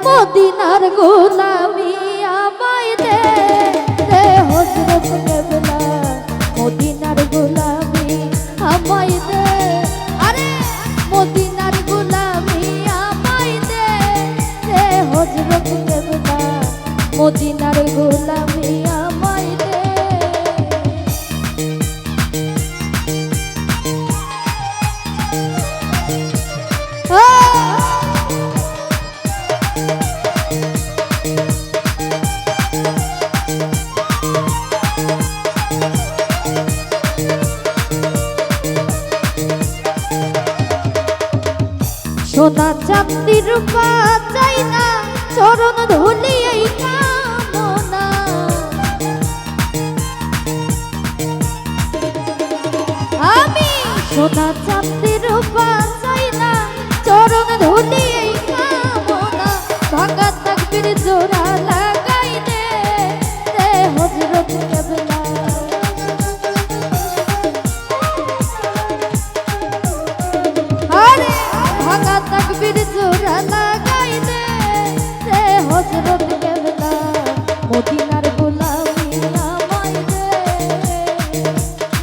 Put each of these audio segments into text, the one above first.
মদিনার গোলামি আমায় দে রে হযরত কেবলা মদিনার গোলামি আমায় দে আরে মদিনার গোলামি আমায় দে রে হযরত কেবলা মদিনার গোলামি আমায় দে সোনা চাঁদি রূপা চাই না চরণ ধুলি এই কামনা আমি সোনা চাঁদি রূপা চাই না চরণ ধুলি এই কামনা ভাঙা তাকবীর জোড়া লাগাই দে রে হযরত কেবলা আরে ভাঙা তাকবীর জোড়া লাগাই দে রে হযরত কেবলা মদিনার গোলামি আমায় দে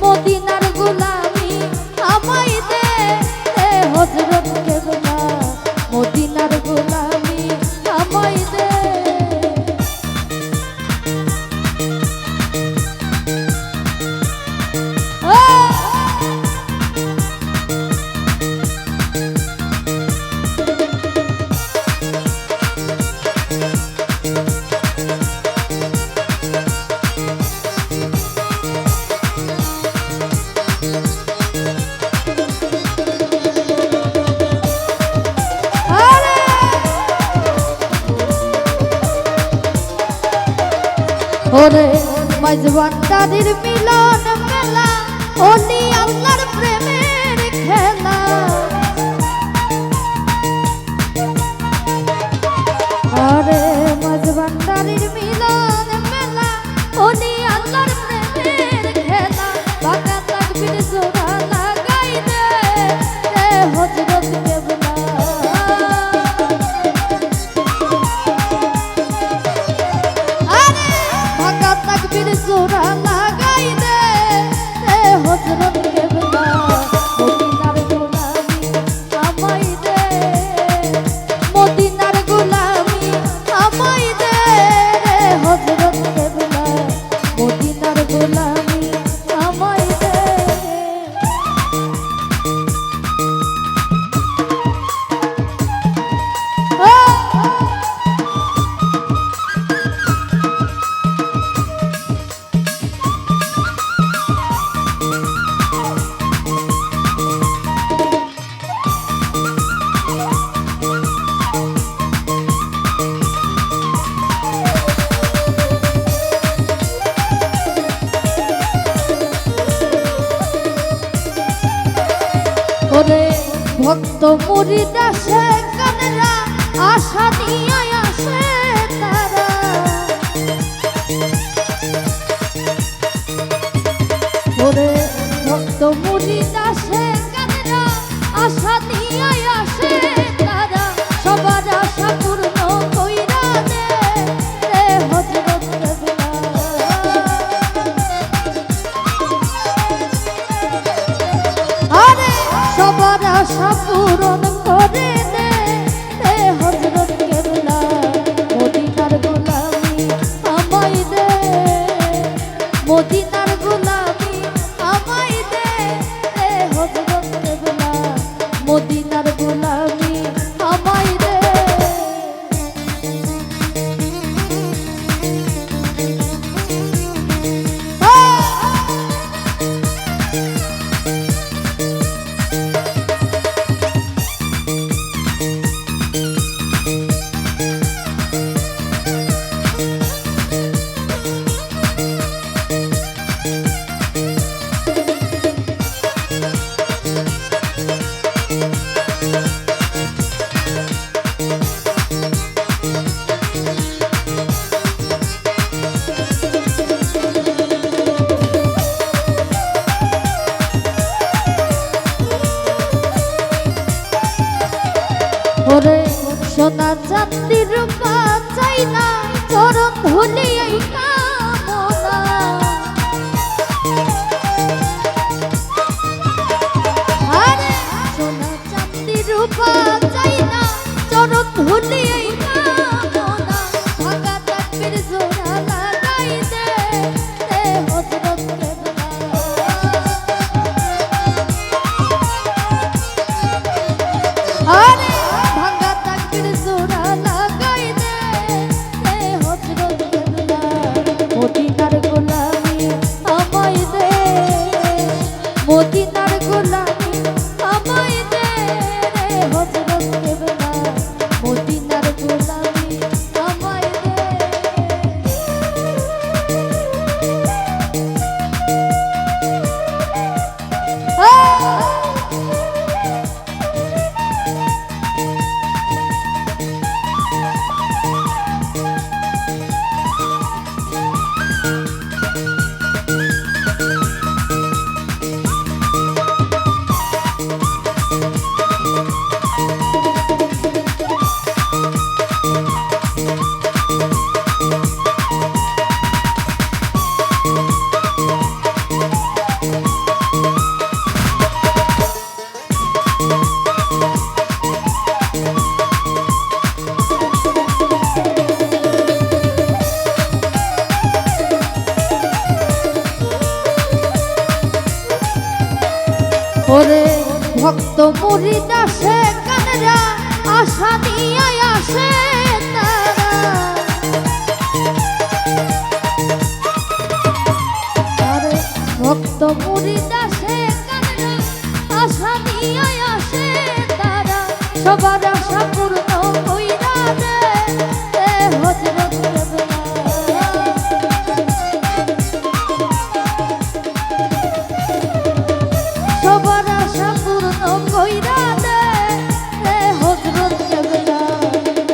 মদিনার গোলামি আমায় দে রে হযরত কেবলা মদিনার গোলামি আমায় দে ওরে মাঝবান্ডারির মিলন মেলা ওলি আল্লাহর প্রেমের খেলা আরে মাঝবান্ডারির মিলন মেলা ওলি আল্লাহর প্রেমের খেলা ভাঙা তাকবীর জোড়া লাগাই দে রে হযরত কেবলা তাকবীর জোড়া লাগাই দে রে হযরত কেবলা মদিনার গোলামি আমায় দে মদিনার গোলামি আমায় দে রে হযরত কেবলা মদিনার গোলামি আমায় দে ওরে ভক্ত মুরিদ আসে কানেরা আশা নিয়ে আসে তারা ওরে ভক্ত মুরিদ আসে কানেরা আশা নিয়ে আসে তারা সবার আশা পূর্ণ কইরা দে রে হযরত কেবলা আরে সবার আশা পূরণ করে চাঁদের রূপা চাই না, চরণ ধুলি এই কামনা। আরে সোনা চাঁদের রূপা চাই না, চরণ ধুলি এই কামনা। ভাঙা তাকবীর জোড়া লাগাই দে হযরত কেবলা। আরে ভাঙা তাকবীর জোড়া লাগাই দে হযরত কেবলা। মদিনার গোলামি আমায় দে, মদিনার গোলামি আমায় দে হযরত কেবলা। মদিনার গোলামি আমায় দে। ওরে ভক্ত মুরিদ আসে কানরা, আশা নিয়ে আসে তারা। আরে ভক্ত মুরিদ আসে কানরা, আশা নিয়ে আসে তারা। সবার আশা পূর্ণ কইরা দে হযরত কেবলা। সবার আশা পূর্ণ কইরা দে হযরত কেবলা।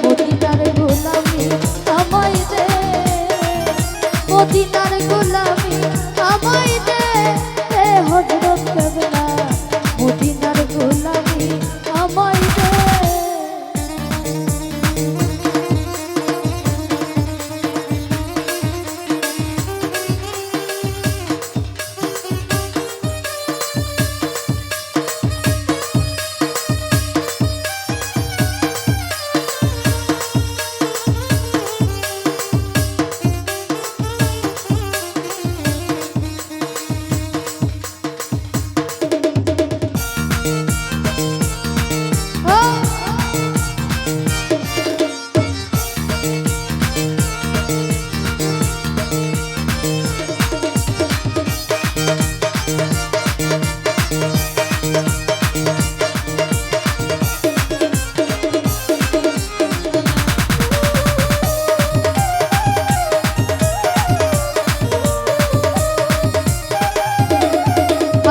মদিনার গোলামি আমায় দে, মদিনার গোলামি আমায় দে হযরত কেবলা। মদিনার গোলামি আমায় দে।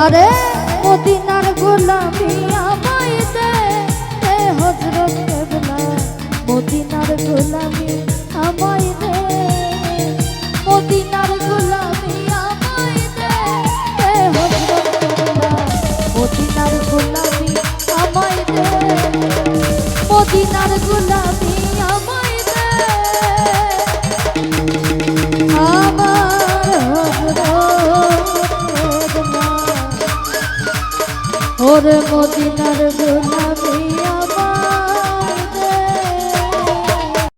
আরে মদিনার গোলামি আমায় দে হযরত কেবলা। মদিনার গোলামি আমায় দে, মদিনার গোলামি আমায় দে হযরত কেবলা। মদিনার গোলামি আমায় দে, মদিনার গোলামি